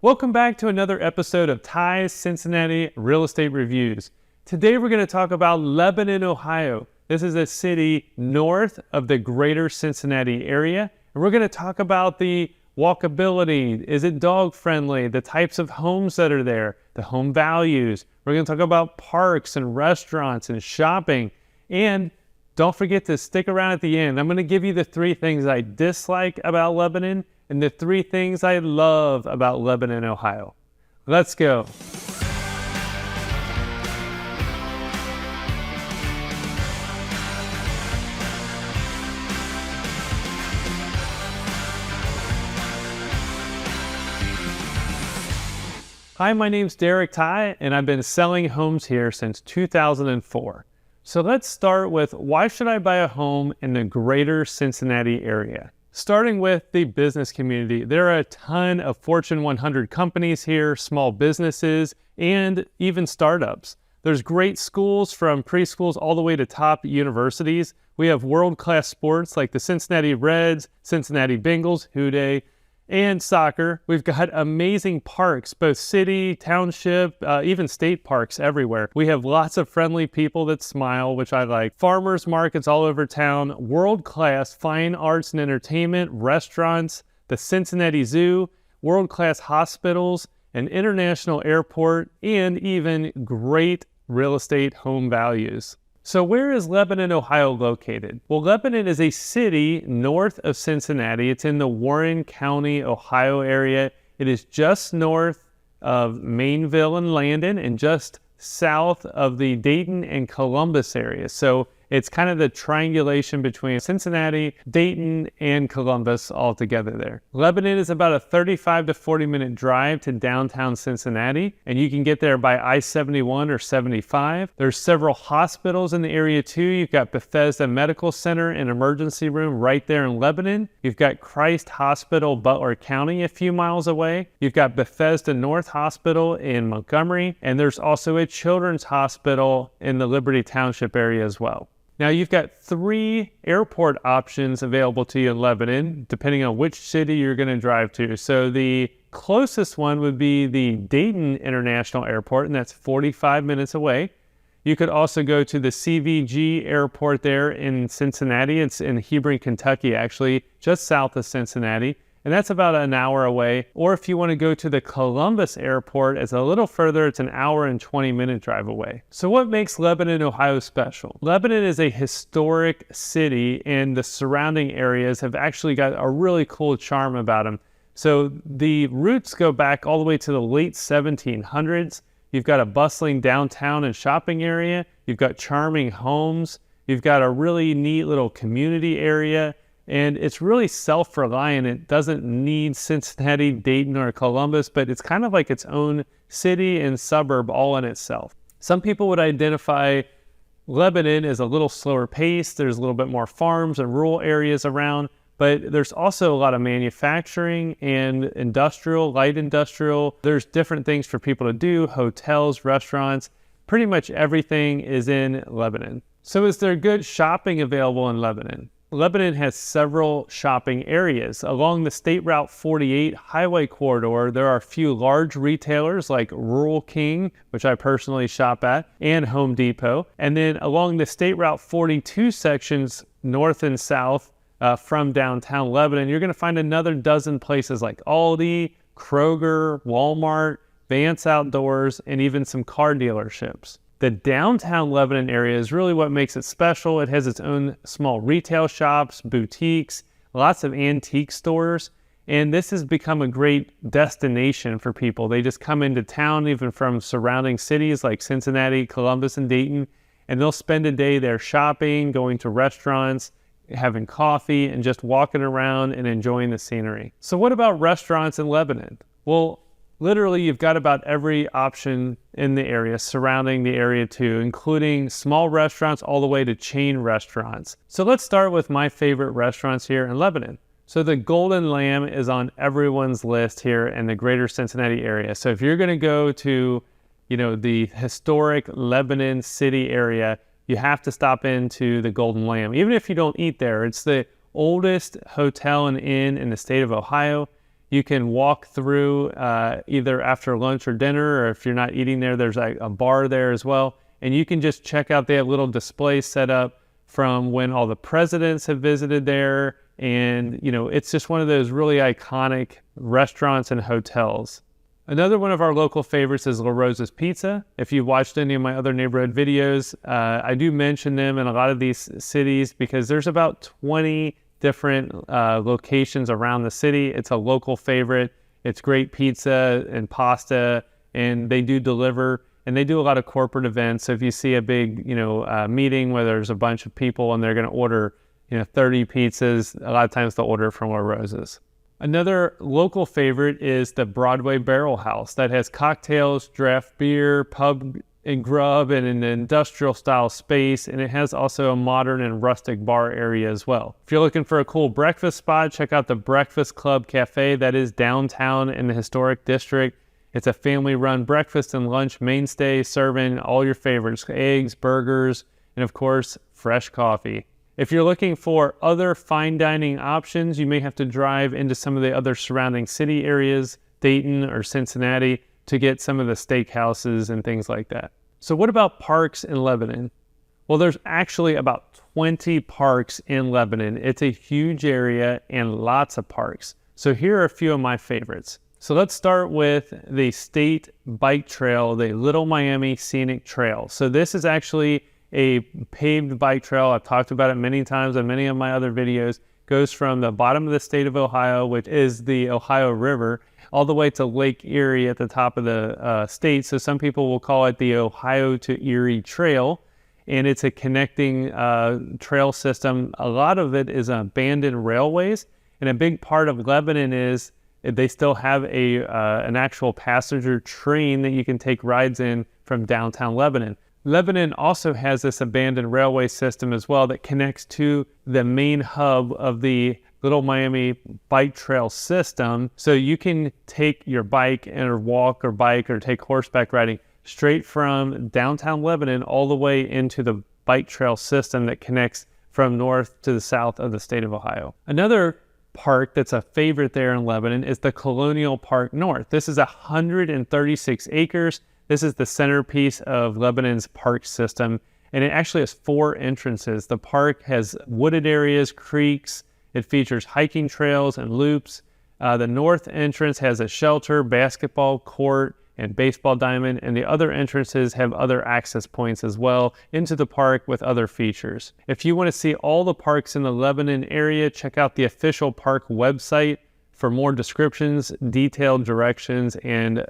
Welcome back to another episode of Tye's Cincinnati Real Estate Reviews. Today we're going to talk about Lebanon, Ohio. This is a city north of the Greater Cincinnati area. And we're going to talk about the walkability. Is it dog friendly? The types of homes that are there, the home values. We're going to talk about parks and restaurants and shopping. And don't forget to stick around at the end. I'm going to give you the 3 things I dislike about Lebanon and the 3 things I love about Lebanon, Ohio. Let's go. Hi, my name's Derek Tye, and I've been selling homes here since 2004. So let's start with, why should I buy a home in the Greater Cincinnati area? Starting with the business community, there are a ton of Fortune 100 companies here, small businesses, and even startups. There's great schools from preschools all the way to top universities. We have world-class sports like the Cincinnati Reds, Cincinnati Bengals, Who Dey, and soccer. We've got amazing parks, both city, township, even state parks everywhere. We have lots of friendly people that smile, which I like. Farmers markets all over town, world-class fine arts and entertainment, restaurants, the Cincinnati Zoo, world-class hospitals, an international airport, and even great real estate home values. So where is Lebanon, Ohio located? Well, Lebanon is a city north of Cincinnati. It's in the Warren County, Ohio area. It is just north of Mainville and Landon and just south of the Dayton and Columbus area. So it's kind of the triangulation between Cincinnati, Dayton, and Columbus all together there. Lebanon is about a 35 to 40-minute drive to downtown Cincinnati, and you can get there by I-71 or 75. There's several hospitals in the area too. You've got Bethesda Medical Center and emergency room right there in Lebanon. You've got Christ Hospital, Butler County, a few miles away. You've got Bethesda North Hospital in Montgomery, and there's also a children's hospital in the Liberty Township area as well. Now you've got 3 airport options available to you in Lebanon, depending on which city you're going to drive to. So the closest one would be the Dayton International Airport, and that's 45 minutes away. You could also go to the CVG Airport there in Cincinnati. It's in Hebron, Kentucky, actually, just south of Cincinnati. And that's about an hour away. Or if you want to go to the Columbus Airport, it's a little further. It's an hour and 20-minute drive away. So what makes Lebanon, Ohio special? Lebanon is a historic city, and the surrounding areas have actually got a really cool charm about them. So the roots go back all the way to the late 1700s. You've got a bustling downtown and shopping area. You've got charming homes. You've got a really neat little community area. And it's really self-reliant. It doesn't need Cincinnati, Dayton, or Columbus, but it's kind of like its own city and suburb all in itself. Some people would identify Lebanon as a little slower pace. There's a little bit more farms and rural areas around, but there's also a lot of manufacturing and industrial, light industrial. There's different things for people to do, hotels, restaurants. Pretty much everything is in Lebanon. So is there good shopping available in Lebanon? Lebanon has several shopping areas. Along the State Route 48 highway corridor, there are a few large retailers like Rural King, which I personally shop at, and Home Depot. And then along the State Route 42 sections, north and south from downtown Lebanon, you're going to find another dozen places like Aldi, Kroger, Walmart, Vance Outdoors, and even some car dealerships. The downtown Lebanon area is really what makes it special. It has its own small retail shops, boutiques, lots of antique stores, and this has become a great destination for people. They just come into town, even from surrounding cities like Cincinnati, Columbus, and Dayton, and they'll spend a day there shopping, going to restaurants, having coffee, and just walking around and enjoying the scenery. So what about restaurants in Lebanon? Well, literally, you've got about every option in the area, surrounding the area too, including small restaurants all the way to chain restaurants. So let's start with my favorite restaurants here in Lebanon. So the Golden Lamb is on everyone's list here in the Greater Cincinnati area. So if you're going to go to, the historic Lebanon city area, you have to stop into the Golden Lamb. Even if you don't eat there, it's the oldest hotel and inn in the state of Ohio. You can walk through either after lunch or dinner, or if you're not eating there, there's a bar there as well. And you can just check out, they have little displays set up from when all the presidents have visited there. And, it's just one of those really iconic restaurants and hotels. Another one of our local favorites is La Rosa's Pizza. If you've watched any of my other neighborhood videos, I do mention them in a lot of these cities because there's about 20 different locations around the city. It's a local favorite. It's great pizza and pasta, and they do deliver, and they do a lot of corporate events. So if you see a big, meeting where there's a bunch of people and they're going to order, 30 pizzas, a lot of times they'll order from La Rosa's. Another local favorite is the Broadway Barrel House that has cocktails, draft beer, pub and grub, and an industrial style space, and it has also a modern and rustic bar area as well. If you're looking for a cool breakfast spot, check out the Breakfast Club Cafe that is downtown in the historic district. It's a family-run breakfast and lunch mainstay, serving all your favorites: eggs, burgers, and of course, fresh coffee. If you're looking for other fine dining options, you may have to drive into some of the other surrounding city areas, Dayton or Cincinnati, to get some of the steakhouses and things like that. So what about parks in Lebanon? Well, there's actually about 20 parks in Lebanon. It's a huge area and lots of parks. So here are a few of my favorites. So let's start with the state bike trail, the Little Miami Scenic Trail. So this is actually a paved bike trail. I've talked about it many times in many of my other videos. Goes from the bottom of the state of Ohio, which is the Ohio River, all the way to Lake Erie at the top of the state. So some people will call it the Ohio to Erie Trail, and it's a connecting trail system. A lot of it is abandoned railways, and a big part of Lebanon is they still have an actual passenger train that you can take rides in from downtown Lebanon. Lebanon also has this abandoned railway system as well that connects to the main hub of the Little Miami bike trail system. So you can take your bike or walk or bike or take horseback riding straight from downtown Lebanon all the way into the bike trail system that connects from north to the south of the state of Ohio. Another park that's a favorite there in Lebanon is the Colonial Park North. This is 136 acres. This is the centerpiece of Lebanon's park system, and it actually has 4 entrances. The park has wooded areas, creeks. It features hiking trails and loops. The north entrance has a shelter, basketball court, and baseball diamond, and the other entrances have other access points as well into the park with other features. If you want to see all the parks in the Lebanon area, check out the official park website for more descriptions, detailed directions, and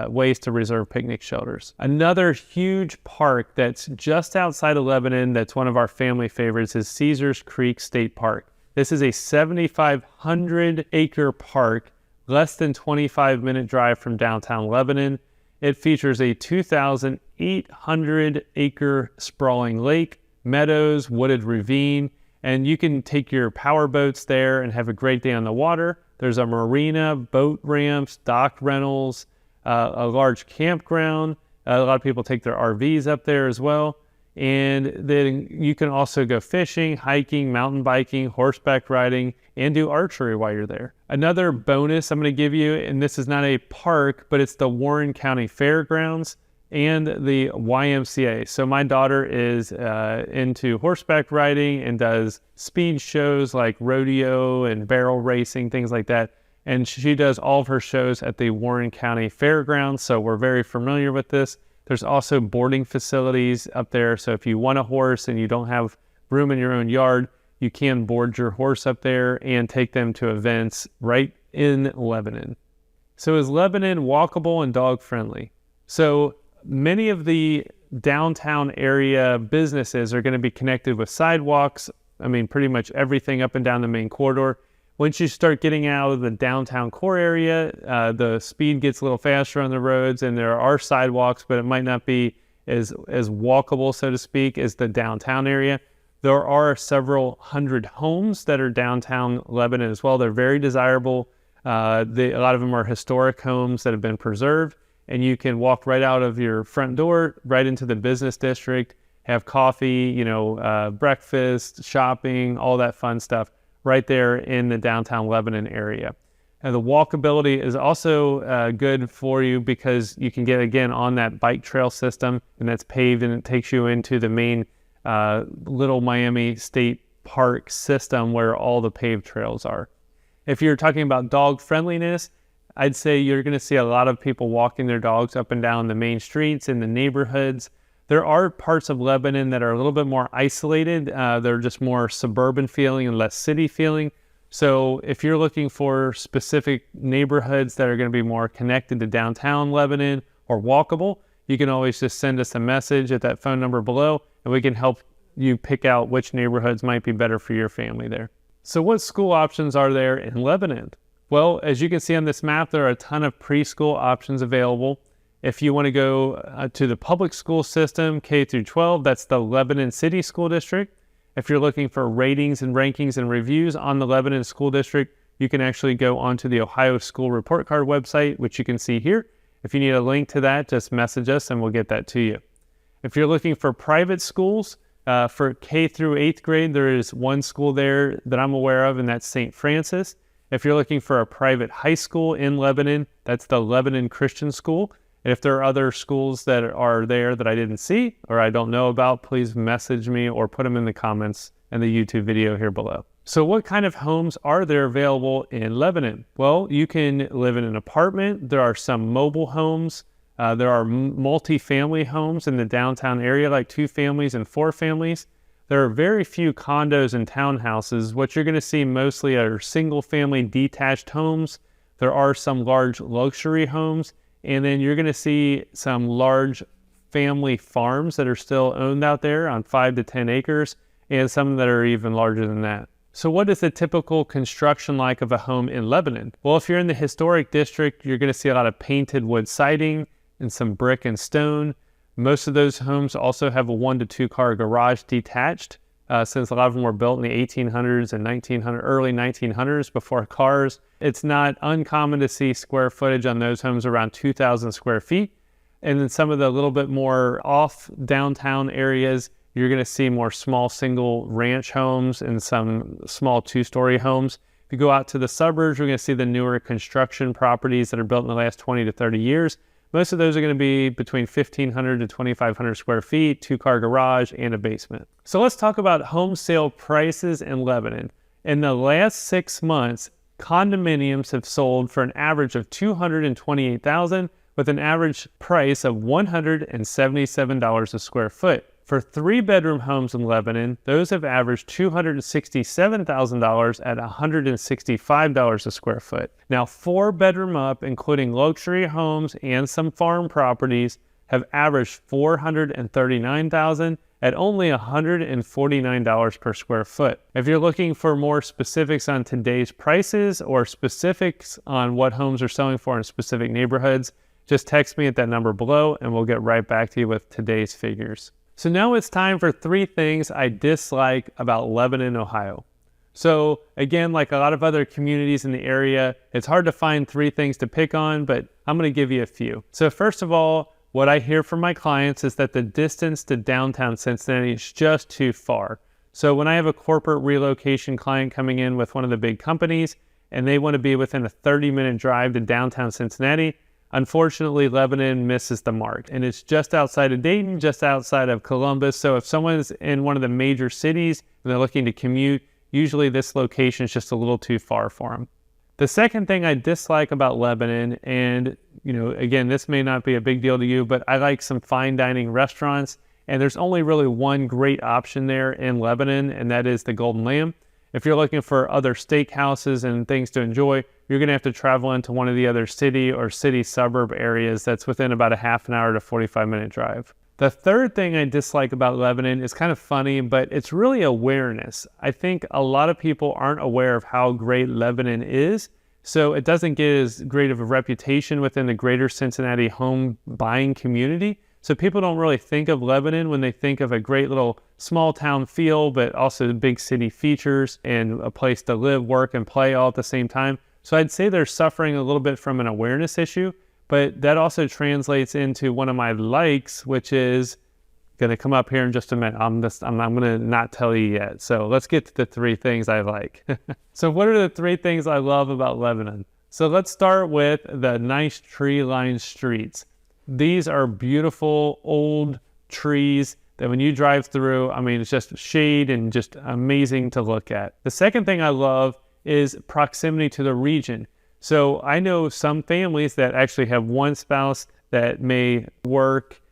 ways to reserve picnic shelters. Another huge park that's just outside of Lebanon that's one of our family favorites is Caesars Creek State Park. This is a 7,500 acre park, less than 25-minute drive from downtown Lebanon. It features a 2,800 acre sprawling lake, meadows, wooded ravine, and you can take your power boats there and have a great day on the water. There's a marina, boat ramps, dock rentals, a large campground. A lot of people take their RVs up there as well. And then you can also go fishing, hiking, mountain biking, horseback riding, and do archery while you're there. Another bonus I'm going to give you, and this is not a park, but it's the Warren County Fairgrounds and the YMCA. So my daughter is into horseback riding and does speed shows like rodeo and barrel racing, things like that. And she does all of her shows at the Warren County Fairgrounds, so we're very familiar with this. There's also boarding facilities up there, so if you want a horse and you don't have room in your own yard, you can board your horse up there and take them to events right in Lebanon. So is Lebanon walkable and dog friendly? So many of the downtown area businesses are going to be connected with sidewalks. I mean, pretty much everything up and down the main corridor. Once you start getting out of the downtown core area, the speed gets a little faster on the roads, and there are sidewalks, but it might not be as walkable, so to speak, as the downtown area. There are several hundred homes that are downtown Lebanon as well. They're very desirable. A lot of them are historic homes that have been preserved, and you can walk right out of your front door, right into the business district, have coffee, breakfast, shopping, all that fun stuff right there in the downtown Lebanon area. And the walkability is also good for you because you can get, again, on that bike trail system, and that's paved, and it takes you into the main Little Miami State Park system where all the paved trails are. If you're talking about dog friendliness, I'd say you're going to see a lot of people walking their dogs up and down the main streets in the neighborhoods. There are parts of Lebanon that are a little bit more isolated. They're just more suburban feeling and less city feeling. So if you're looking for specific neighborhoods that are going to be more connected to downtown Lebanon or walkable, you can always just send us a message at that phone number below, and we can help you pick out which neighborhoods might be better for your family there. So what school options are there in Lebanon? Well, as you can see on this map, there are a ton of preschool options available. If you want to go to the public school system, K through 12, that's the Lebanon City School District. If you're looking for ratings and rankings and reviews on the Lebanon School District, you can actually go onto the Ohio School Report Card website, which you can see here. If you need a link to that, just message us and we'll get that to you. If you're looking for private schools, for K through 8th grade, there is one school there that I'm aware of, and that's St. Francis. If you're looking for a private high school in Lebanon, that's the Lebanon Christian School. And if there are other schools that are there that I didn't see or I don't know about, please message me or put them in the comments in the YouTube video here below. So what kind of homes are there available in Lebanon? Well, you can live in an apartment. There are some mobile homes. There are multi-family homes in the downtown area, like 2 families and 4 families. There are very few condos and townhouses. What you're going to see mostly are single-family detached homes. There are some large luxury homes. And then you're going to see some large family farms that are still owned out there on 5 to 10 acres, and some that are even larger than that. So what is the typical construction like of a home in Lebanon? Well, if you're in the historic district, you're going to see a lot of painted wood siding and some brick and stone. Most of those homes also have a 1 to 2 car garage detached, since a lot of them were built in the 1800s and early 1900s before cars. It's not uncommon to see square footage on those homes around 2,000 square feet. And then some of the little bit more off downtown areas, you're going to see more small single ranch homes and some small 2-story homes. If you go out to the suburbs, you're going to see the newer construction properties that are built in the last 20 to 30 years. Most of those are going to be between 1,500 to 2,500 square feet, 2-car garage, and a basement. So let's talk about home sale prices in Lebanon. In the last 6 months, condominiums have sold for an average of $228,000 with an average price of $177 a square foot. For 3-bedroom homes in Lebanon, those have averaged $267,000 at $165 a square foot. Now, 4-bedroom up, including luxury homes and some farm properties, have averaged $439,000 at only $149 per square foot. If you're looking for more specifics on today's prices or specifics on what homes are selling for in specific neighborhoods, just text me at that number below and we'll get right back to you with today's figures. So now it's time for 3 things I dislike about Lebanon, Ohio. So again, like a lot of other communities in the area, it's hard to find 3 things to pick on, but I'm going to give you a few. So first of all, what I hear from my clients is that the distance to downtown Cincinnati is just too far. So when I have a corporate relocation client coming in with one of the big companies and they want to be within a 30-minute drive to downtown Cincinnati, unfortunately, Lebanon misses the mark, and it's just outside of Dayton, just outside of Columbus. So if someone's in one of the major cities and they're looking to commute, usually this location is just a little too far for them. The second thing I dislike about Lebanon, and again, this may not be a big deal to you, but I like some fine dining restaurants, and there's only really one great option there in Lebanon, and that is the Golden Lamb. If you're looking for other steakhouses and things to enjoy, you're going to have to travel into one of the other city or city suburb areas that's within about a half an hour to 45-minute drive. The third thing I dislike about Lebanon is kind of funny, but it's really awareness. I think a lot of people aren't aware of how great Lebanon is, so it doesn't get as great of a reputation within the Greater Cincinnati home buying community. So people don't really think of Lebanon when they think of a great little small town feel, but also big city features and a place to live, work, and play all at the same time. So I'd say they're suffering a little bit from an awareness issue, but that also translates into one of my likes, which is going to come up here in just a minute. I'm going to not tell you yet. So let's get to the 3 things I like. So what are the 3 things I love about Lebanon? So let's start with the nice tree-lined streets. These are beautiful old trees that when you drive through, I mean, it's just shade and just amazing to look at. The second thing I love is proximity to the region. So I know some families that actually have one spouse that may work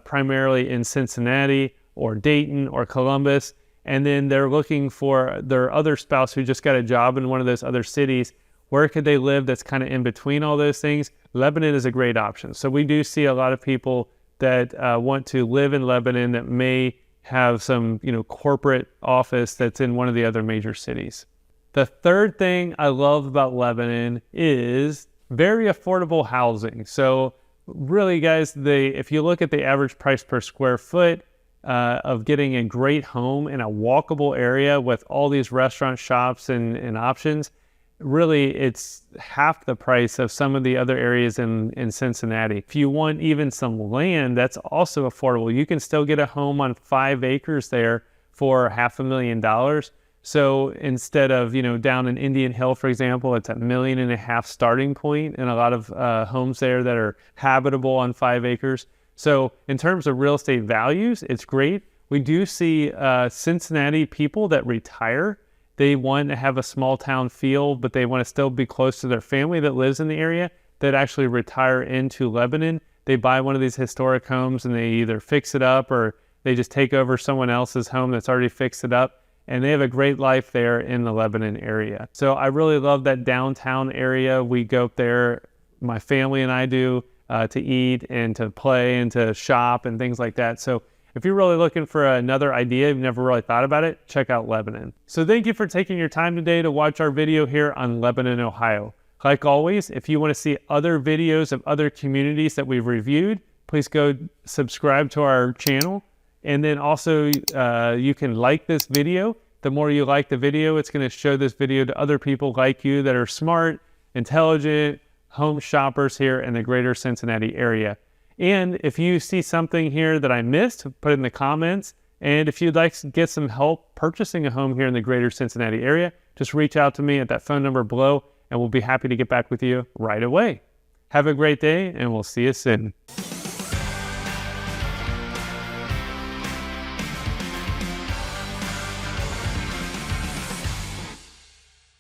primarily in Cincinnati or Dayton or Columbus, and then they're looking for their other spouse who just got a job in one of those other cities. Where could they live that's kind of in between all those things? Lebanon is a great option. So we do see a lot of people that want to live in Lebanon that may have some, corporate office that's in one of the other major cities. The third thing I love about Lebanon is very affordable housing. So really, guys, if you look at the average price per square foot of getting a great home in a walkable area with all these restaurant shops and options, really it's half the price of some of the other areas in Cincinnati. If you want even some land, that's also affordable. You can still get a home on 5 acres there for $500,000. So instead of, down in Indian Hill, for example, it's $1.5 million starting point in a lot of homes there that are habitable on 5 acres. So in terms of real estate values, it's great. We do see Cincinnati people that retire. They want to have a small town feel, but they want to still be close to their family that lives in the area, that actually retire into Lebanon. They buy one of these historic homes and they either fix it up or they just take over someone else's home that's already fixed it up. And they have a great life there in the Lebanon area. So I really love that downtown area. We go up there, my family and I do, to eat and to play and to shop and things like that. So if you're really looking for another idea, you've never really thought about it, check out Lebanon. So thank you for taking your time today to watch our video here on Lebanon, Ohio. Like always, if you want to see other videos of other communities that we've reviewed, please go subscribe to our channel. And then also you can like this video. The more you like the video, it's going to show this video to other people like you that are smart, intelligent home shoppers here in the Greater Cincinnati area. And if you see something here that I missed, put it in the comments. And if you'd like to get some help purchasing a home here in the Greater Cincinnati area, just reach out to me at that phone number below, and we'll be happy to get back with you right away. Have a great day, and we'll see you soon.